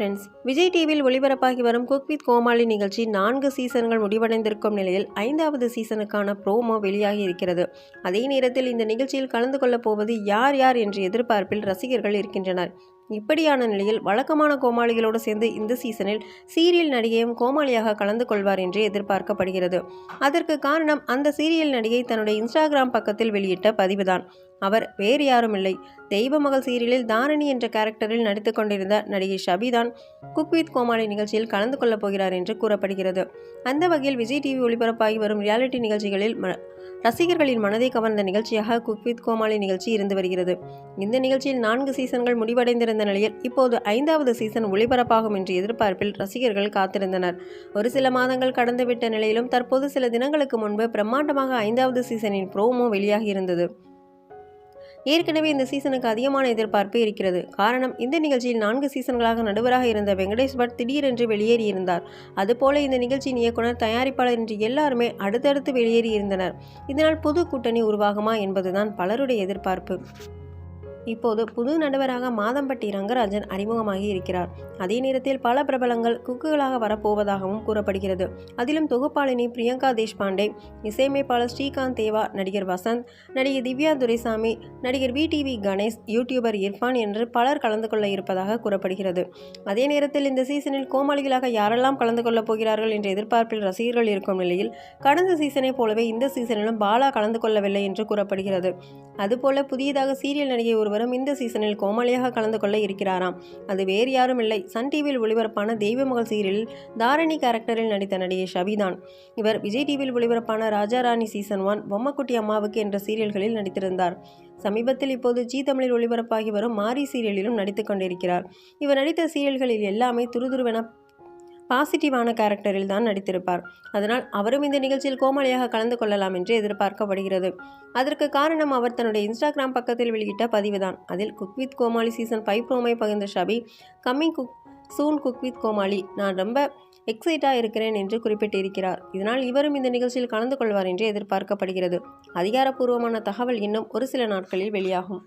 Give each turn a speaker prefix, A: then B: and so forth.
A: Friends, Vijay டிவியில் ஒளிபரப்பாகி வரும் cook with கோமாளி நிகழ்ச்சி 4 சீசன்கள் முடிவடைந்திருக்கும் நிலையில் 5வது சீசனுக்கான ப்ரோமோ வெளியாகி இருக்கிறது. அதே நேரத்தில் இந்த நிகழ்ச்சியில் கலந்து கொள்ளப் போவது யார் யார் என்ற எதிர்பார்ப்பில் ரசிகர்கள் இருக்கின்றனர். இப்படியான நிலையில் வழக்கமான கோமாளிகளோடு சேர்ந்து இந்த சீசனில் சீரியல் நடிகையும் கோமாளியாக கலந்து கொள்வார் என்று எதிர்பார்க்கப்படுகிறது. அதற்கு காரணம் அந்த சீரியல் நடிகை தன்னுடைய இன்ஸ்டாகிராம் பக்கத்தில் வெளியிட்ட பதிவுதான். அவர் வேறு யாரும் இல்லை, தெய்வ மகள் சீரியலில் தாரணி என்ற கேரக்டரில் நடித்து கொண்டிருந்த நடிகை ஷபிதான் குக் வித் கோமாளி நிகழ்ச்சியில் கலந்து கொள்ளப் போகிறார் என்று கூறப்படுகிறது. அந்த வகையில் விஜய் டிவி ஒளிபரப்பாகி வரும் ரியாலிட்டி நிகழ்ச்சிகளில் ரசிகர்களின் மனதை கவர்ந்த நிகழ்ச்சியாக குக் வித் கோமாளி நிகழ்ச்சி இருந்து வருகிறது. இந்த நிகழ்ச்சியில் 4 சீசன்கள் முடிவடைந்திருந்த நிலையில் இப்போது 5வது சீசன் ஒளிபரப்பாகும் என்ற எதிர்பார்ப்பில் ரசிகர்கள் காத்திருந்தனர். ஒரு சில மாதங்கள் கடந்துவிட்ட நிலையிலும் தற்போது சில தினங்களுக்கு முன்பு பிரம்மாண்டமாக 5வது சீசனின் ப்ரோமோ வெளியாகி இருந்தது. ஏற்கனவே இந்த சீசனுக்கு அதிகமான எதிர்பார்ப்பு இருக்கிறது. காரணம், இந்த நிகழ்ச்சியில் 4 சீசன்களாக நடுவராக இருந்த வெங்கடேஷ் பட் திடீரென்று வெளியேறியிருந்தார். அதுபோல இந்த நிகழ்ச்சியின் இயக்குனர், தயாரிப்பாளர் என்று எல்லாருமே அடுத்தடுத்து வெளியேறியிருந்தனர். இதனால் புது கூட்டணி உருவாகுமா என்பதுதான் பலருடைய எதிர்பார்ப்பு. இப்போது புது நடுவராக மாதம்பட்டி ரங்கராஜன் அறிமுகமாகி இருக்கிறார். அதே நேரத்தில் பல பிரபலங்கள் குக்குகளாக வரப்போவதாகவும் கூறப்படுகிறது. அதிலும் தொகுப்பாளினி பிரியங்கா தேஷ்பாண்டே, இசையமைப்பாளர் ஸ்ரீகாந்த் தேவா, நடிகர் வசந்த், நடிகர் திவ்யா துரைசாமி, நடிகர் VTV கணேஷ், யூடியூபர் இர்ஃபான் என்று பலர் கலந்து கொள்ள இருப்பதாக கூறப்படுகிறது. அதே நேரத்தில் இந்த சீசனில் கோமாளிகளாக யாரெல்லாம் கலந்து கொள்ளப் போகிறார்கள் என்ற எதிர்பார்ப்பில் ரசிகர்கள் இருக்கும் நிலையில் கடந்த சீசனை போலவே இந்த சீசனிலும் பாலா கலந்து கொள்ளவில்லை என்று கூறப்படுகிறது. அதுபோல புதியதாக சீரியல் நடிகை ஒருவரும் இந்த சீசனில் கோமாளியாக கலந்து கொள்ள இருக்கிறாராம். அது வேறு யாரும் இல்லை, சன் டிவியில் ஒளிபரப்பான தெய்வ மகள் சீரியலில் தாரணி கேரக்டரில் நடித்த நடிகை ஷபிதான். இவர் விஜய் டிவியில் ஒளிபரப்பான ராஜா ராணி சீசன் 1, பொம்மக்குட்டி அம்மாவுக்கு என்ற சீரியல்களில் நடித்திருந்தார். சமீபத்தில் இப்போது ஜி தமிழில் ஒளிபரப்பாகி வரும் மாரி சீரியலிலும் நடித்துக் கொண்டிருக்கிறார். இவர் நடித்த சீரியல்களில் எல்லாமே துருதுருவென பாசிட்டிவான கேரக்டரில் தான் நடித்திருப்பார். அதனால் அவரும் இந்த நிகழ்ச்சியில் கோமாளியாக கலந்து கொள்ளலாம் என்று எதிர்பார்க்கப்படுகிறது. அதற்கு காரணம், அவர் தன்னுடைய இன்ஸ்டாகிராம் பக்கத்தில் வெளியிட்ட பதிவுதான். அதில் குக் வித் கோமாளி சீசன் 5 ப்ரோமை பகிர்ந்த Shabi, coming soon cook with Comali, நான் ரொம்ப எக்ஸைட்டாக இருக்கிறேன் என்று குறிப்பிட்டிருக்கிறார். இதனால் இவரும் இந்த நிகழ்ச்சியில் கலந்து கொள்வார் என்று எதிர்பார்க்கப்படுகிறது. அதிகாரப்பூர்வமான தகவல் இன்னும் ஒரு சில நாட்களில் வெளியாகும்.